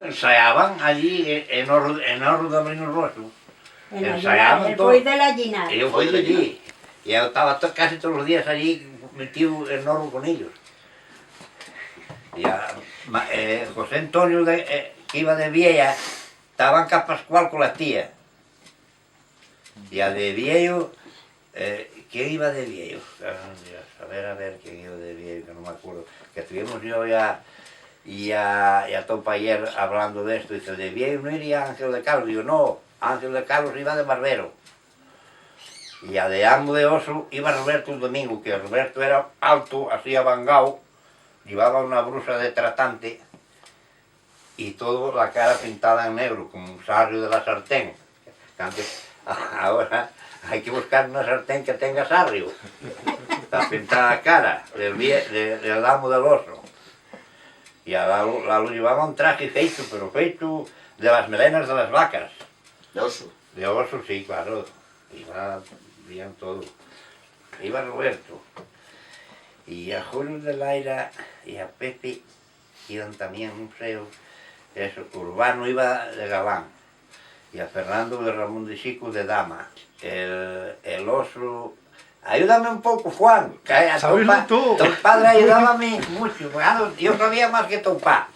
Ensaiaban allí en Horro de Molino Rosso. El Boi de la Llinada. Yo fui de allí. Y yo estaba casi todos los días allí metido en Horro con ellos. Y José Antonio, que iba de Vieja, estaba en Capascual con la tía. Y a de Viejo, ¿quién iba de Viejo? A ver, quién iba de Viejo, que no me acuerdo. Que estuvimos yo y a Topa ayer hablando de esto. Dice, de Viejo no iría Ángel de Carlos. Digo, no, Ángel de Carlos iba de Barbero. Y a de Amo de Oso iba Roberto un domingo, que Roberto era alto, así abangado, llevaba una blusa de tratante y toda la cara pintada en negro, como un sarrio de la sartén. Antes, ahora hay que buscar una sartén que tenga sarrio. Está pintada la cara del Amo del Oso. Y a Lalo llevaba un traje feito, pero feito de las melenas de las vacas. ¿De oso? De oso, sí, claro. Iba bien todo. Iba Roberto. Y a Julio de Laira y a Pepe iban también un feo. Eso, Urbano iba de Galán. Y a Fernando de Ramón de Chico de Dama. El oso... Ayúdame un poco, Juan. Tu padre ayudábame mucho. Yo sabía más que tu papá.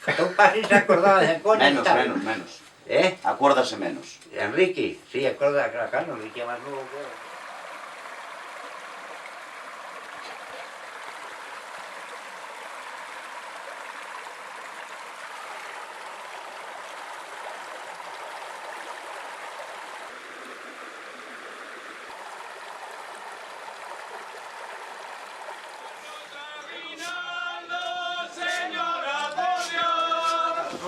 Tu papá sí se acordaba de coño. Menos. ¿Eh? Acuérdase menos. Enrique, sí, acuerda, claro, Enrique más nuevo.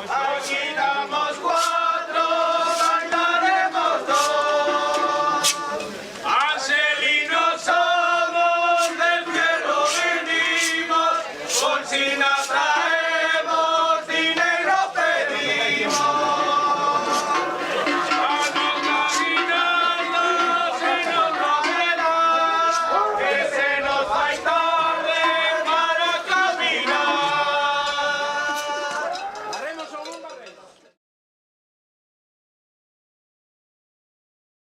Aquí damos cuatro, bailaremos dos. Angelinos somos, del cielo venimos, bolsina traemos, dinero pedimos. Vamos caminando, señor Novedad, que se nos va tarde para caminar.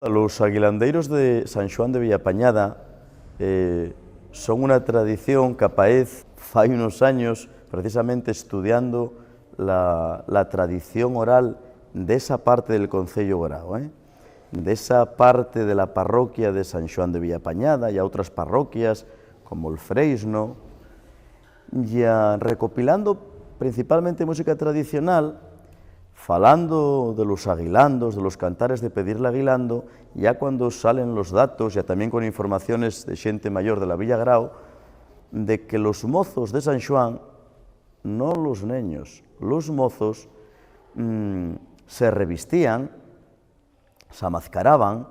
Los aguilandeiros de San Xoán de Villapañada son una tradición que apaez fai unos años precisamente estudiando la tradición oral de esa parte del Concello Grao, de esa parte de la parroquia de San Xoán de Villapañada y a otras parroquias como el Freisno, ya recopilando principalmente música tradicional, falando de los aguilandos, de los cantares de pedirle aguilando, ya cuando salen los datos, ya también con informaciones de xente mayor de la Villa Grao, de que los mozos de San Xoán, no los neños, los mozos se revistían, se amazcaraban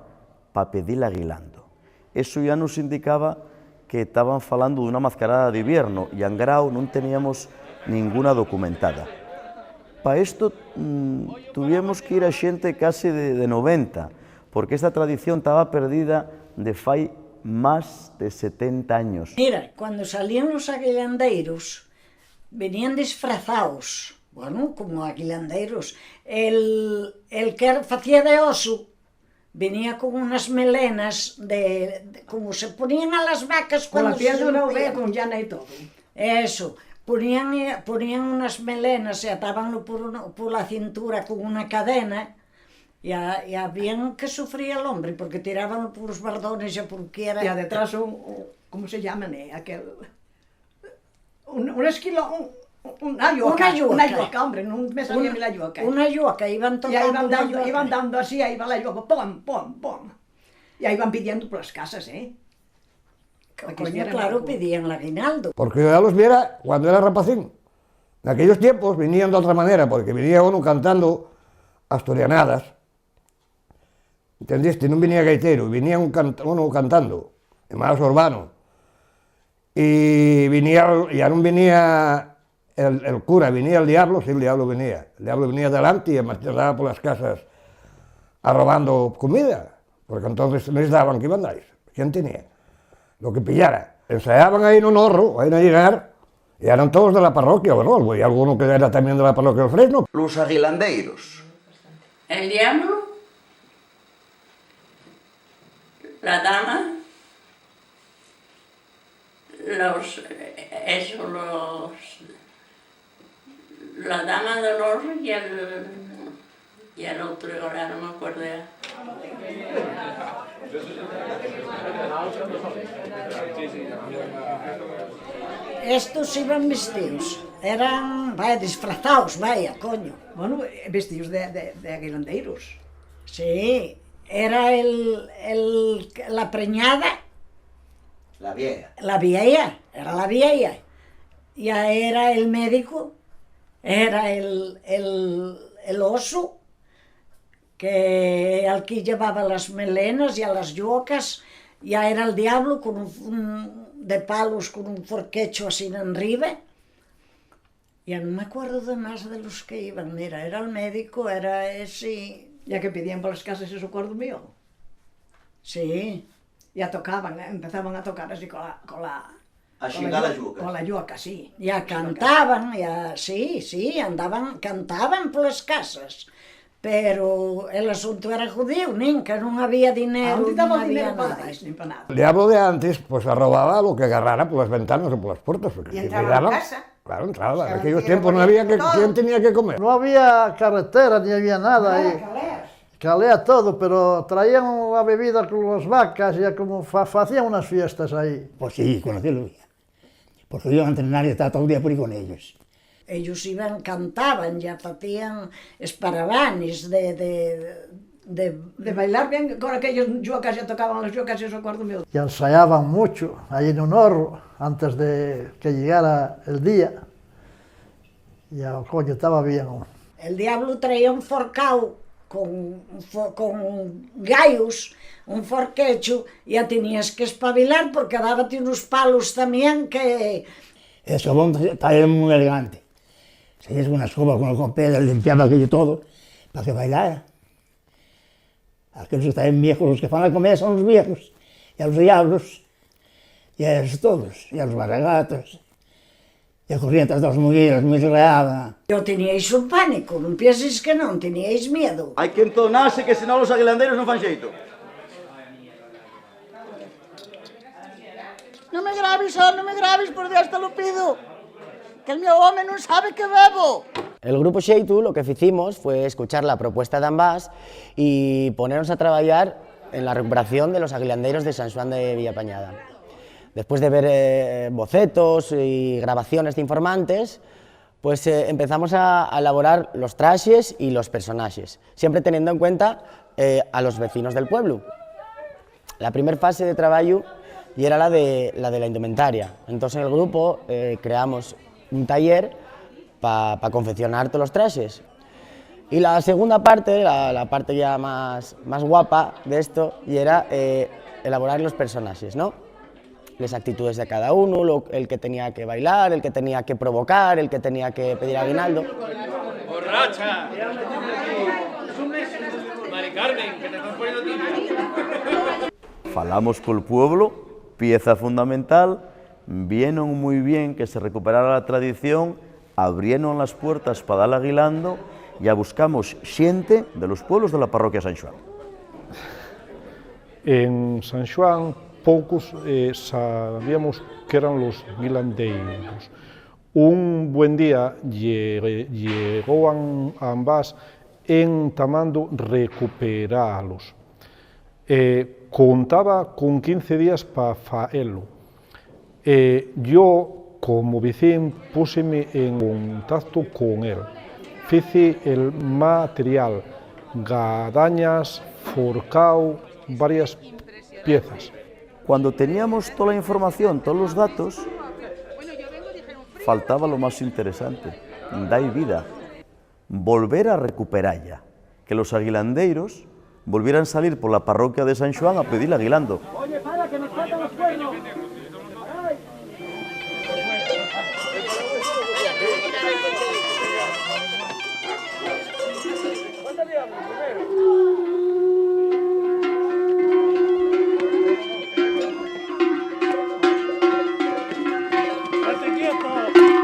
para pedirle aguilando. Eso ya nos indicaba que estaban falando de una mascarada de invierno, y en Grao no teníamos ninguna documentada. Para esto tuvimos que ir a xente casi de 90, porque esta tradición estaba perdida de fai más de 70 años. Mira, cuando salían los aguilandeiros, venían disfrazados, bueno, como aguilandeiros. El que facía de oso venía con unas melenas como se ponían a las vacas con la cuando piel se de una rompían. oveja con llana y todo. Eso. Ponían unas melenas y atábanlo por la cintura con una cadena y habían que sufrir el hombre porque tiraban por los bardones y por quiera. Y detrás ¿cómo se llaman? Una yuaca, hombre, no me salía ni la yuaca. Una yuaca, iban tocando. Iban dando así, ahí va la yuaca, pom, pom, pom. Y ahí van pidiendo por las casas, Coño, claro, pedían el aguinaldo. Porque yo ya los viera cuando era rapacín. En aquellos tiempos venían de otra manera, porque venía uno cantando asturianadas, ¿entendiste? No venía gaitero, venía uno cantando, más urbano. Y ya no venía el cura, venía el diablo, sí, el diablo venía. El diablo venía delante y andaba por las casas robando comida, porque entonces les daban que iban a ir. ¿Quién tenía? Lo que pillara. Ensayaban ahí en un horro, ahí a llegar, Y eran todos de la parroquia, ¿verdad? Y alguno que era también de la parroquia del Fresno. Los aguilandeiros. El diablo, la dama, la dama de los y el otro, ahora no me acuerdo ya. Estos iban vestidos, eran, vaya, disfrazados, vaya, coño. Bueno, vestidos de aguilandeiros. Sí, era la preñada, La vieja. la vieja, era la vieja. Ya era el médico, era el oso, que al que llevaba las melenas y a las yucas, ya era el diablo con de palos con un forquecho así en arriba. Ya no me acuerdo de más de los que iban, mira, era el médico, era ese... Ya que pedían por las casas ese socorro mío. Sí, Ya tocaban, empezaban a tocar así con la A xigar as yucas. Con la yuca, sí. ya cantaban, ya, sí, cantaban por las casas. Pero el asunto era judío, nin, que no había dinero, ¿A dónde no daba había dinero para nada. eso? Ni para nada. El diablo de antes, pues arrobaba lo que agarrara por las ventanas o por las puertas. Porque Y si entraba miraban- a casa. Claro, entraba. Se En aquellos metía tiempos no por había que... todo. ¿Quién tenía que comer? No había carretera ni había nada ahí. Calea todo, pero traían la bebida con las vacas y como hacían unas fiestas ahí. Pues sí, conocerlo ya. Porque yo iba a entrenar y estaba todo el día por ahí con ellos. Ellos iban, cantaban, ya hacían esparavanes De bailar bien, con aquellos yucas ya tocaban las yucas y eso acuerdo mío. Y ensayaban mucho ahí en un horro antes de que llegara el día. Y coño, estaba bien. El diablo traía un forcao con gallos, un forquecho, ya tenías que espabilar porque dábate unos palos también que... El sobón estaba muy elegante. Se hizo una escoba con el copel, limpiaba aquello todo, para que bailara. Aquellos que están viejos, los que van a comer son los viejos, y a los diablos, y a esos todos, y a los barragatos, y a corrientes dos mujeres, muy reaban. Yo teníais un pánico, non pienses que non, teníais miedo. Hai que entonarse que senón os aguilandeiros non fan xeito. Non me graves, non me graves, por Dios te lo pido. Que el meu home non sabe que bebo. El grupo Xeitu lo que hicimos fue escuchar la propuesta de ambas y ponernos a trabajar en la recuperación de los aguilandeiros de San Xoán de Villapañada. Después de ver bocetos y grabaciones de informantes, pues empezamos a elaborar los trajes y los personajes, siempre teniendo en cuenta a los vecinos del pueblo. La primera fase de trabajo y era la de la indumentaria. Entonces en el grupo creamos un taller para confeccionar todos los trajes. Y la segunda parte, la parte ya más guapa de esto, y era elaborar los personajes, ¿no? Las actitudes de cada uno, el que tenía que bailar, el que tenía que provocar, el que tenía que pedir aguinaldo. ¡Borracha! Mari Carmen, que te estás poniendo tibia. Falamos col pueblo, pieza fundamental, vieron muy bien que se recuperara la tradición, abrieron las puertas para dar aguilando, ya buscamos xente de los pueblos de la parroquia San Xoán. En San Xoán poucos sabíamos que eran los aguilandeiros. Un buen día llegó a ambas entamando recuperalos. Contaba con 15 días para faelo. Yo, como vecino, púseme en contacto con él. Fice el material, gadañas, forcao, varias piezas. Cuando teníamos toda la información, todos los datos, faltaba lo más interesante, dar vida, volver a recuperarla, que los aguilandeiros volvieran a salir por la parroquia de San Xoán a pedir aguilando. Oye, para, que nos faltan los cuernos. ¡Estate quieto!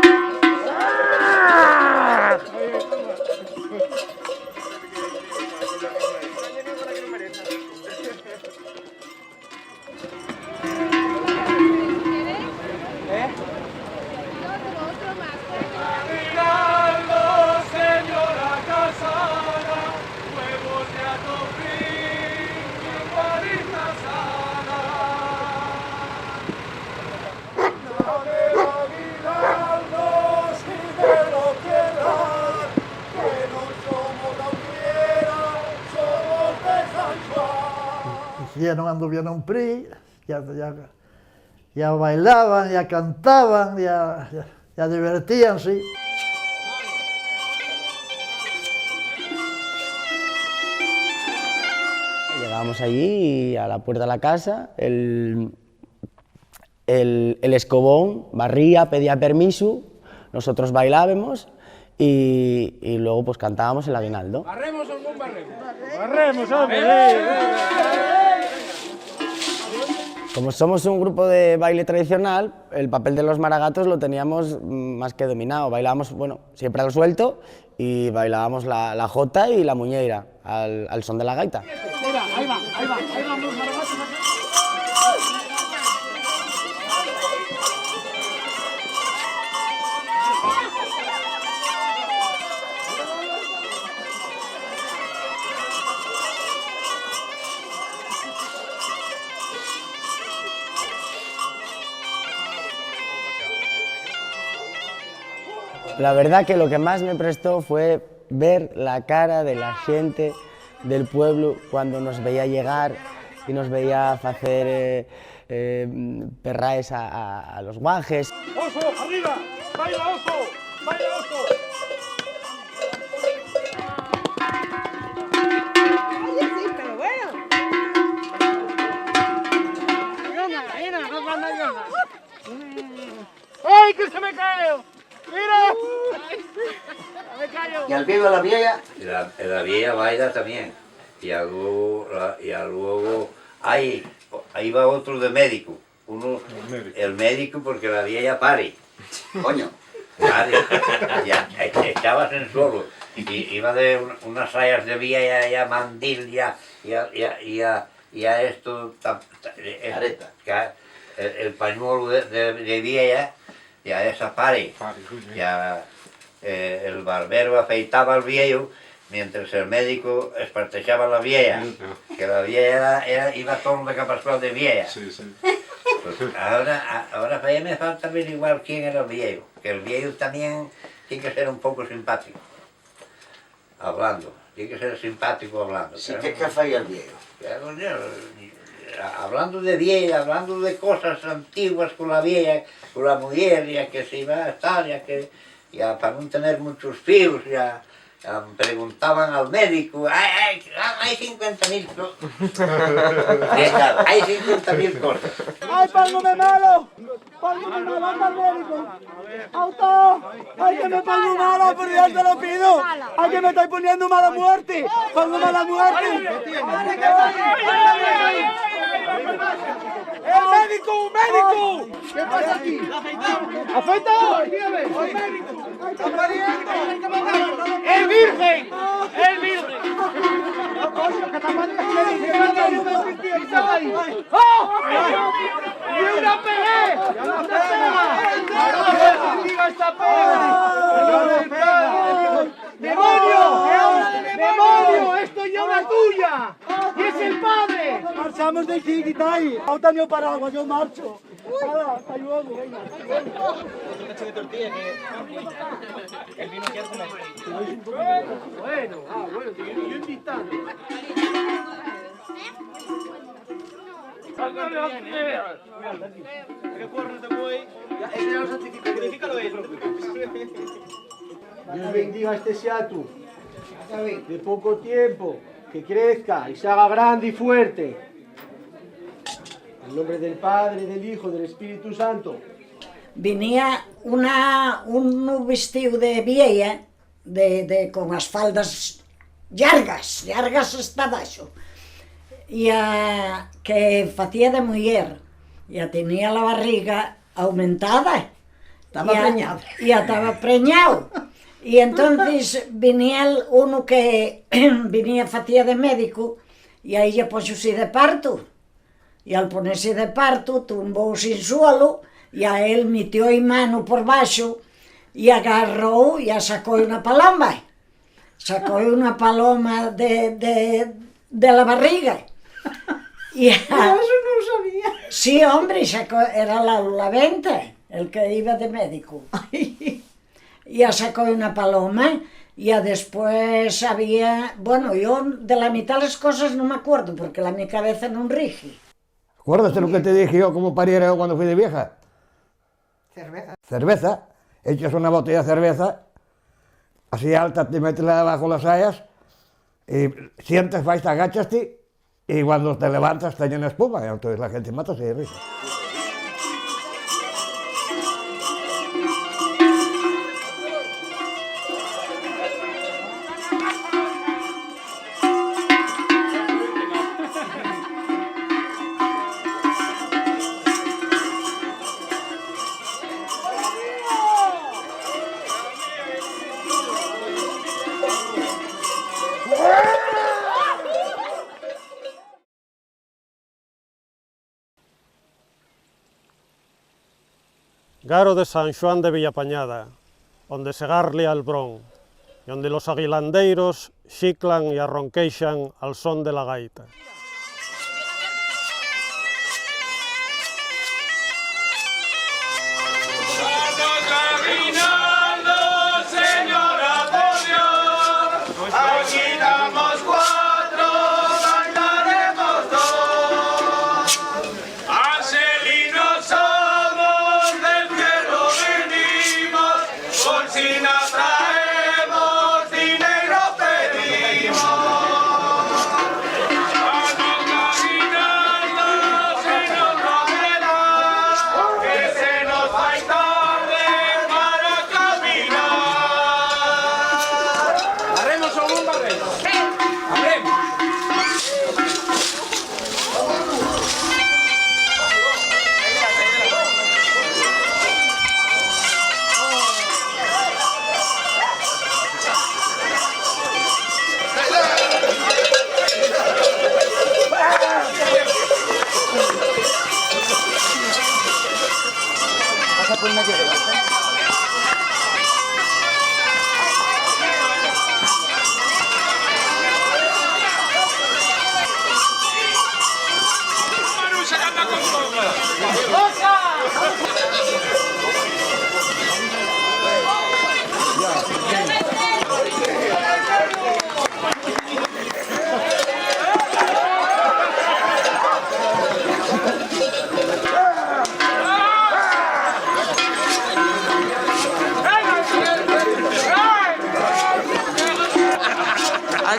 non anduvieron PRI, ya bailaban, ya cantaban, ya divertíanse. Llegábamos allí y a la puerta de la casa, el escobón barría, pedía permiso, nosotros bailábamos y luego pues cantábamos el aguinaldo. ¿Barremos o no barremos? ¡Barremos, hombre! Como somos un grupo de baile tradicional, el papel de los maragatos lo teníamos más que dominado. Bailábamos, bueno, siempre al suelto y bailábamos la jota y la muñeira al son de la gaita. Mira, ahí van los maragatos. La verdad que lo que más me prestó fue ver la cara de la gente del pueblo cuando nos veía llegar y nos veía hacer perraes a los guajes. ¡Oso, arriba! ¡Baila, oso! ¡Baila, oso! Oye, sí, pero bueno. Mira, no manda Diana. ¡Ay, que se me cae! ¡Mira! ¡Me callo! ¿Y al viejo de la vieja? La vieja baila también. Y luego ahí va otro de médico. El médico porque la vieja pare. Coño. Ya echabas en suelo. Y iba de unas sayas de vieja y a mandil y a esto. Careta. El pañuelo de vieja. Y a esa pare, ya el barbero afeitaba al viejo mientras el médico espartechaba a la vieja, que la vieja iba todo de capascual de vieja. Pues ahora para mí me falta averiguar quién era el viejo, que el viejo también tiene que ser un poco simpático, hablando, tiene que ser simpático hablando. Sí, ¿qué hacía el viejo? Hablando de vieja, hablando de cosas antiguas con la vieja, con la mujer, ya que se iba a estar, ya para no tener muchos fíos, ya preguntaban al médico, hay 50.000 cosas. Hay 50.000 cosas. ¡Ay, pálgame malo! ¡Pálgame malo, anda al médico! ¡Auto! ¡Ay, que me pongo malo, por Dios te lo pido! ¡Ay, que me estáis poniendo mala muerte! ¡Pongo mala muerte! ¡El médico! ¡Un médico! ¿Qué pasa aquí? ¡Afeitado! ¡El médico! ¡Está pariendo! ¡El virgen! ¡El virgen! ¡No, coño, que está pariendo! ¡Oh! ¡Y una pelea! ¡Una pelea! ¡Esta pelea! ¡Demonio! ¡Demonio! ¡Esto ya es tuya! ¡Y es el padre! Marchamos de aquí, Guitay. Ahora mío paraguas, yo marcho. Hasta luego, venga. de tortilla que el vino quiere comer. Bueno, yo invitando. ¿Qué cuernos te voy? Ese ya lo santificalo él. Dios bendiga a este seatu de poco tiempo, que crezca y se haga grande y fuerte. En nombre del Padre, del Hijo, del Espíritu Santo. Venía un vestido de vieja, con as faldas largas hasta abaixo, que facía de muller, tenía la barriga aumentada. Estaba preñado. Estaba preñado. Y entonces venía uno que venía, facía de médico, y aí lle poxose de parto. E al ponerse de parto, tumbou sin suelo, e a él metió a mano por baixo, e agarrou e sacou unha paloma. Sacou unha paloma de la barriga. Eso non sabía. Sí, hombre, era la venta, el que iba de médico. E sacou unha paloma, Y después había... Bueno, yo de la mitad de las cosas no me acuerdo, porque la mi cabeza no rige. ¿Acuerdas de lo que te dije yo como pariera yo cuando fui de vieja? Cerveza. Cerveza. Echas una botella de cerveza, así alta, te metes bajo las sayas, y sientes, vais, te agachaste, y cuando te levantas te llena espuma, y entonces la gente mata de risa. Garo de San Xoán de Villapañada, onde se garle al brón, e onde los aguilandeiros xiclan e arronqueixan al son de la gaita.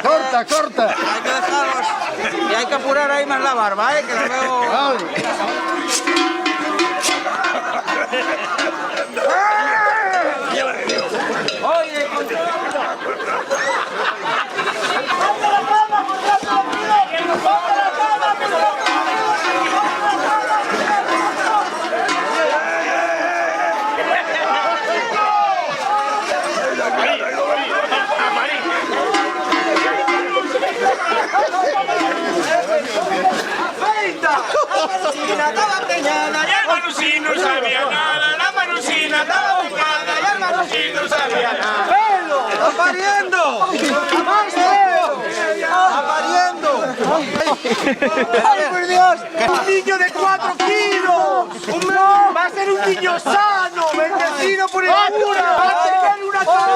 Corta, corta. Hay que dejarlos. Y hay que apurar ahí más la barba, que lo veo. Oye, estaba preñada y el Manusín no sabía nada. La Manusina estaba preñada y el Manusín no sabía nada. ¡Velo! ¡Está pariendo! ¡Más feo! ¡Está pariendo! ¡Ay, por Dios! ¡Un niño de 4 kilos! ¡Va a ser un niño sano! ¡Bendecido por el cura! ¡Va a tener una cabeza!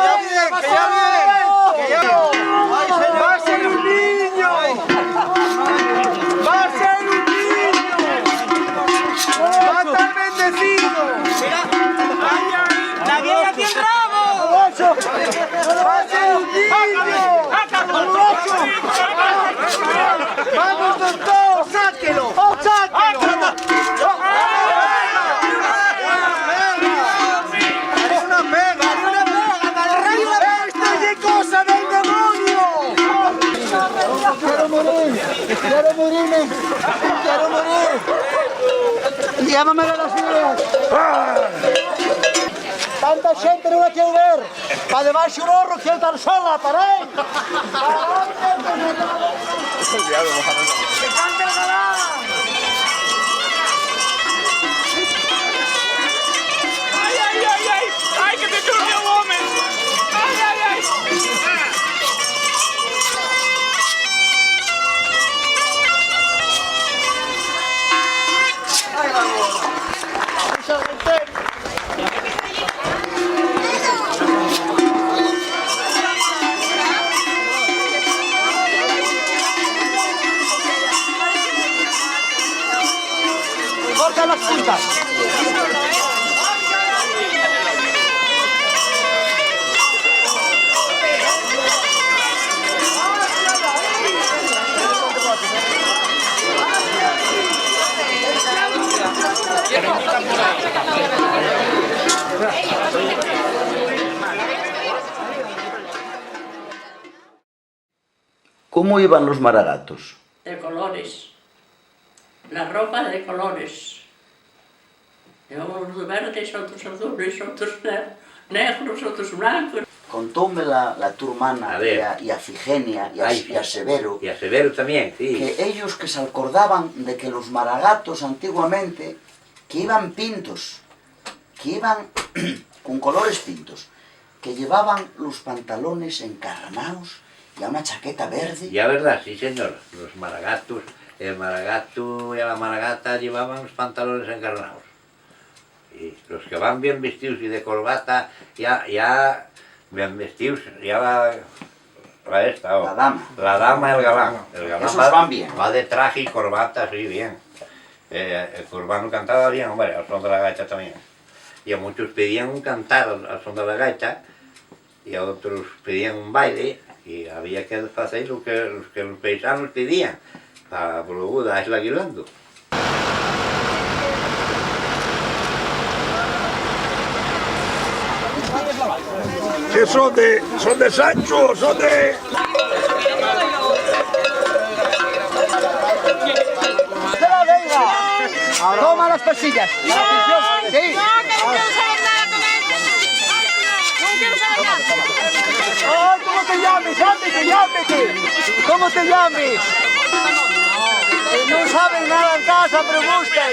¡Va a ser un niño! ¡Va a ser un niño! ¡Va a estar bendecido! ¡Mira! ¡La vieja tiene rabo! ¡Va a ser un niño! ¡Vamos, doctor! ¡Sáquelo! ¡Sáquelo! ¡Es una pega! ¡Esto es cosa del demonio! ¡Quiero morir! ¡Quiero morirme! ¡Quiero morir! ¡Llámame a las ideas! Tanta gente no la quiero ver! ¡Para debaixo un horro quiero estar sola! ¡Paré! ¡Que cante el galán! ¡Ay, ay, ay, ay! ¡Ay, que te turne un hombre! ¡Ay, ay, ay! ¡Ay, vamos! ¡Mucha gente! ¿Cómo iban los maragatos? De colores. La ropa de colores. Unos verdes, otros azules, otros negros, otros blancos. Contóme la tu hermana y a Figenia y a Severo. Y a Severo también, sí. Que ellos que se acordaban de que los maragatos antiguamente, que iban pintos, que iban con colores pintos, que llevaban los pantalones encarnados y a una chaqueta verde. Ya verdad, sí señor, los maragatos, el maragato y la maragata llevaban los pantalones encarnados. Y los que van bien vestidos y de corbata, ya bien vestidos, ya la dama y el galán. El galán esos van bien. Va de traje y corbata, sí, bien. El Curbano cantaba bien, hombre, al son de la gaita también. Y a muchos pedían un cantar al son de la gaita, y a otros pedían un baile, y había que hacer lo que los paisanos pedían, para dar el aguilando. ¿Qué son de Sancho? ¿Son de...? Toma las pasillas. Sí. No quiero saber nada con él. No quiero saber nada. Ay, ¿cómo te llames? Llámete. ¿Cómo te llames? No saben nada en casa, pero buscan.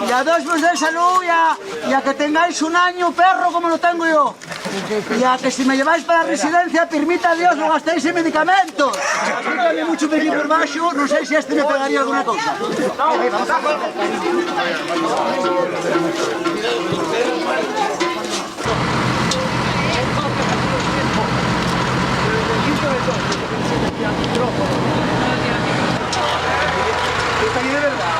Y a Dios os dé salud y a que tengáis un año perro como lo tengo yo. Y a que si me lleváis para la residencia, permita a Dios, lo gastéis en medicamentos. Hay mucho pequeño por baixo, no sé si este me pegaría alguna cosa. Está aquí de verdad.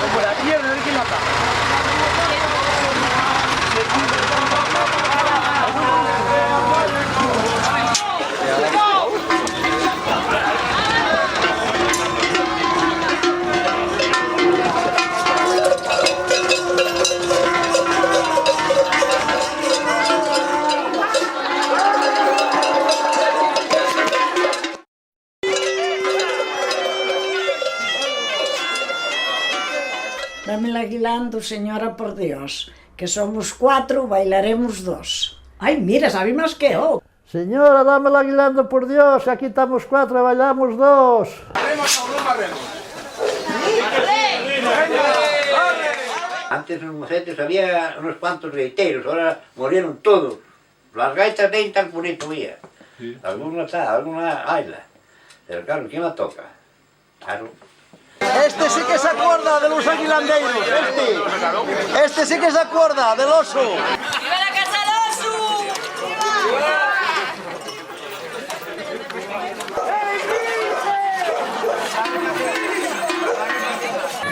Como la tierra, a ver quién la paga. Dámela aguilando, señora, por Dios, que somos 4, bailaremos 2. Ay, mira, sabe más que yo. Señora, dame el aguilando por Dios, aquí estamos 4, bailamos 2. Antes en Mocete había unos cuantos gaiteros, ahora murieron todos. Las gaitas de tan bonito había. Alguna está, alguna hayla. Pero claro, ¿quién la toca? Claro. Este sí que se acuerda de los aguilandeiros, este sí que se acuerda del oso. ¡Viva la casa del oso!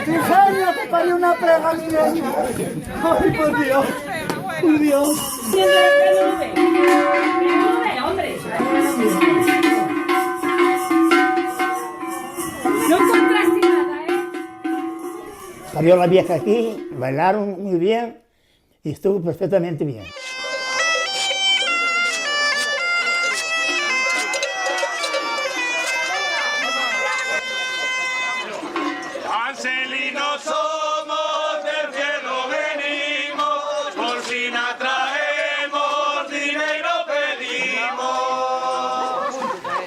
¡Ingenio, te parió una pega, niña! ¡Ay, por Dios! ¡Por Dios! ¡Hombre! No encontraste nada, Parió la vieja aquí, bailaron muy bien y estuvo perfectamente bien. Angelinos somos, del cielo venimos, por fin atraemos, dinero pedimos.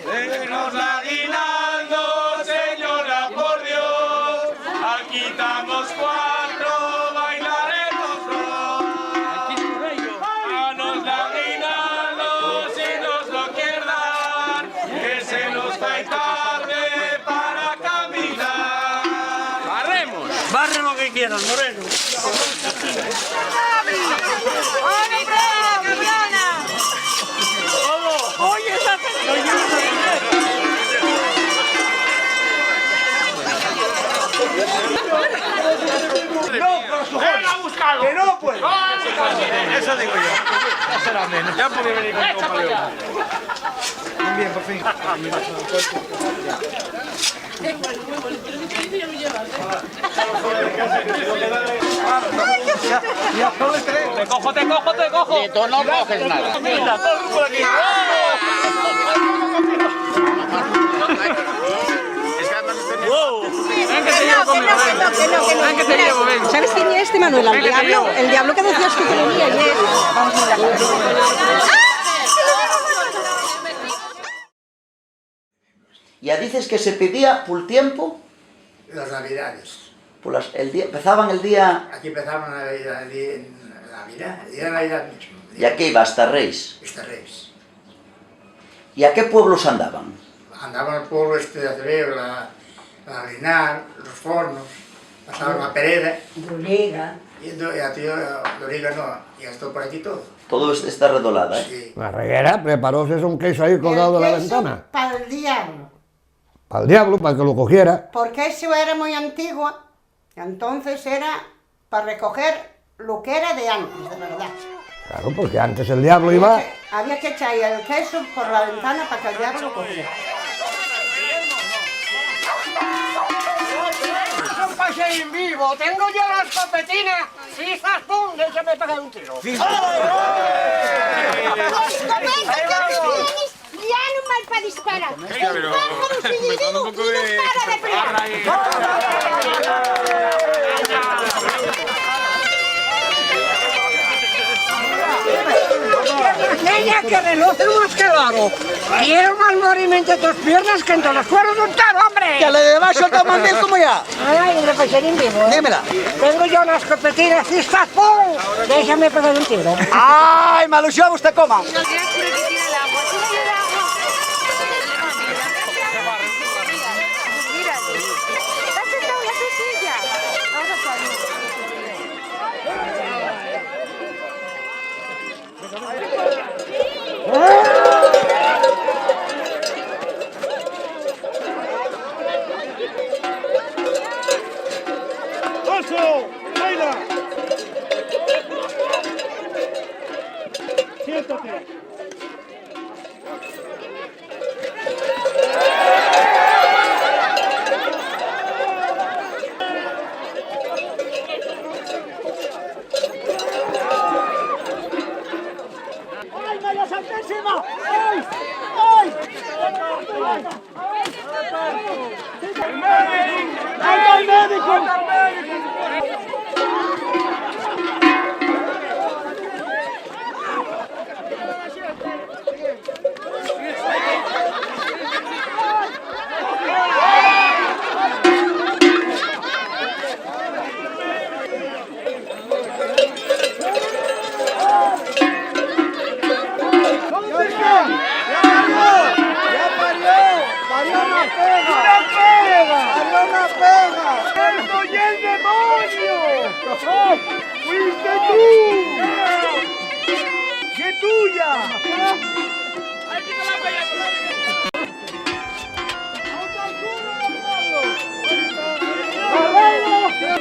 Denos la aguinaldo, señora, por Dios, aquí estamos 4, bailaremos 2. Danos la aguinaldo, si nos lo quieran dar, que se nos va tarde para caminar. Barre lo que quieras, Moreno. ¡Oye, esa ¡No, con los cojones! ¡Venga, búscalo! ¡Que no, pues! Eso digo yo. Ya será menos. Ya podía venir con un paleo. Bien, por fin. Te cojo, te cojo, te cojo. Y tú no coges nada. Mira, todo el grupo de aquí. ¿Sabes quién es este, Manuel? El diablo. El diablo que decías que tenía ayer. Vamos a ver. Ya dices que se pedía por tiempo. Las navidades. Empezaban el día. Aquí empezaban la Navidad, el día de Navidad mismo. ¿Y a qué iba? Hasta Reis. Hasta Reis. ¿Y a qué pueblos andaban? Andaban al pueblo de Acevedo, la Linar, los Fornos, pasaban a Pereda. Doriga. Y a tío Doriga no, y esto por aquí todo. Todo está redolada, ¿eh? Sí. La reguera preparóse un queso ahí colgado de la ventana. Para el diablo. Para el diablo, para que lo cogiera. Porque eso era muy antigua. Entonces era para recoger lo que era de antes, de verdad. Claro, porque antes el diablo iba. Había que echar el queso por la ventana para que el diablo lo cogiera. ¡Un paseo en vivo! ¡Tengo yo las copetinas! ¡Fijas, pum! ¡Déjame pegar un tiro! ¡Los ya no mal para disparar! ¡El pájaro sigue vivo y no para de Niña, que reloj más que largo. Quiero más movimiento de tus piernas que entre los cuernos de un toro, hombre. Que le debas soltar mandil como ya. Ay, un repasarín vivo. Dímela. Tengo yo unas copetinas y estás pum. Déjame pegar un tiro. ¡Ay, malusión, usted coma! ¡Oso! ¡Baila! Siéntate. ¡Ay, María Santísima! ¡Ay! ¡Ay! ¡Ay! ¡Al médico! ¡Al médico! ¡Haría una pega! ¡Una pega! ¡Haría una pega! ¡Soy el demonio! ¡Fuiste tú! ¡Qué tuya!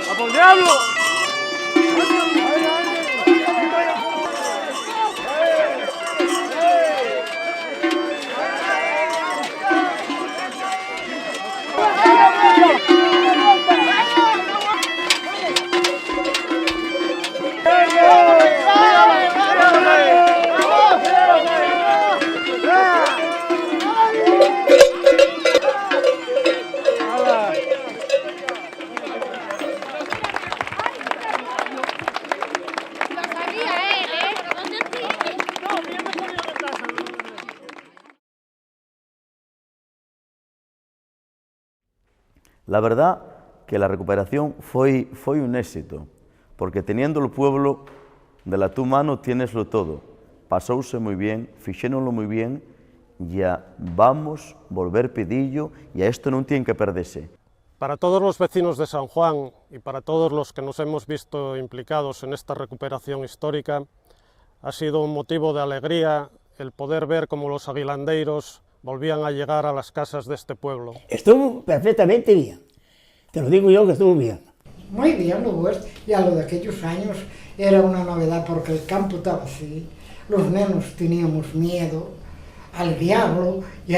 ¡A por diablo! La verdad que la recuperación foi un éxito, porque teniendo el pueblo de la tu mano tieneslo todo. Pasouse moi bien, fixéronlo moi bien, e vamos volver pedillo, e isto non tiene que perderse. Para todos los vecinos de San Juan y para todos los que nos hemos visto implicados en esta recuperación histórica, ha sido un motivo de alegría el poder ver cómo los aguilandeiros volvían a llegar a las casas de este pueblo. Estuvo perfectamente bien, te lo digo yo que estuvo bien. Muy bien, ya lo de aquellos años era una novedad porque el campo estaba así, los nenos teníamos miedo al diablo, y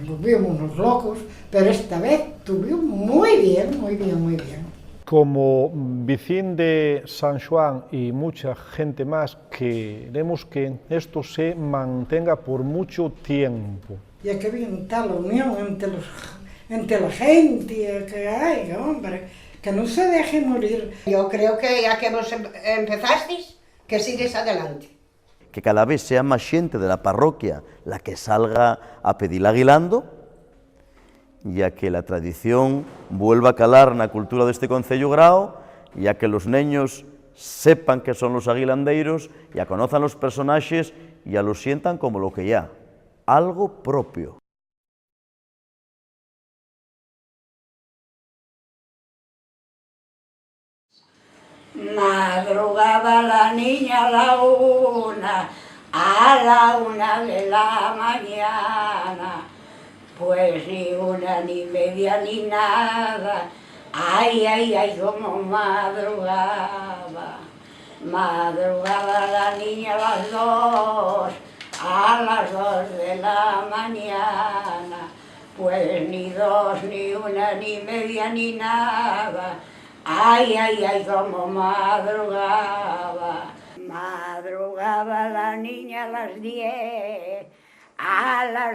nos vimos unos locos, pero esta vez estuvimos muy bien, muy bien, muy bien. Como vecino de San Juan y mucha gente más, queremos que esto se mantenga por mucho tiempo. Ya que bien está la unión entre la gente, que hay, hombre, que no se deje morir. Yo creo que ya que vos empezasteis, que sigues adelante. Que cada vez sea máis xente de la parroquia la que salga a pedir aguilando, e a que la tradición vuelva a calar na cultura deste Concello Grao, e a que los neños sepan que son los aguilandeiros, e a conozcan los personaxes, e a los sientan como lo que ya, algo propio. Madrugaba la niña a la 1 de la mañana, pues ni 1 ni media ni nada, ay, ay, ay, como madrugaba. Madrugaba la niña a las 2 de la mañana, pues ni 2, ni 1, ni media ni nada, ay, ay, ay, como madrugaba. Madrugaba la niña a las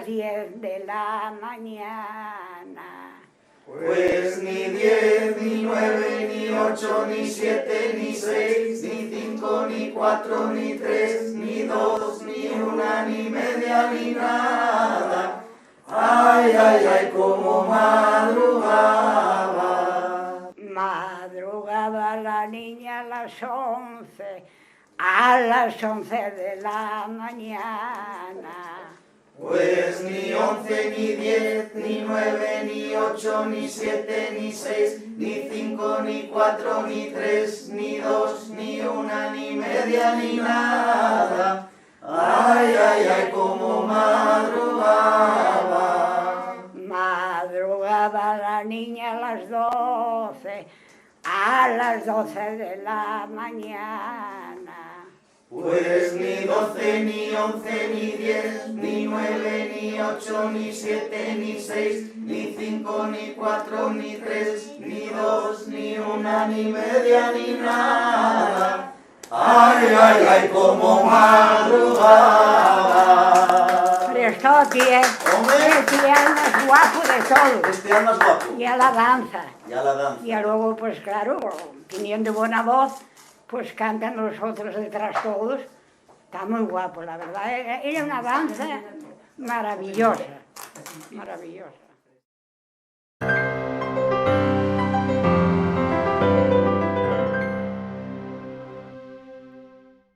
10 de la mañana. Pues ni 10, ni 9, ni 8, ni 7, ni 6, ni 5, ni 4, ni 3, ni 2, ni 1, ni media, ni nada. Ay, ay, ay, como madrugaba. Madrugaba la niña a las 11 de la mañana. Pues ni 11, ni 10, ni 9, ni 8, ni 7, ni 6, ni 5, ni 4, ni 3, ni 2, ni 1, ni media, ni nada. Ay, ay, ay, como madrugaba. Madrugaba la niña a las 12 de la mañana. Pues ni 12, ni 11, ni 10, ni 9, ni 8, ni 7, ni 6, ni 5, ni 4, ni 3, ni 2, ni 1, ni media, ni nada. Ay, ay, ay, como madrugaba. Prestotti, este año más guapo de todo. Este año más guapo. Y a la danza. Y Y luego, pues claro, teniendo buena voz, pues cantan los otros detrás todos. Está muy guapo, la verdad. Era una danza maravillosa, maravillosa.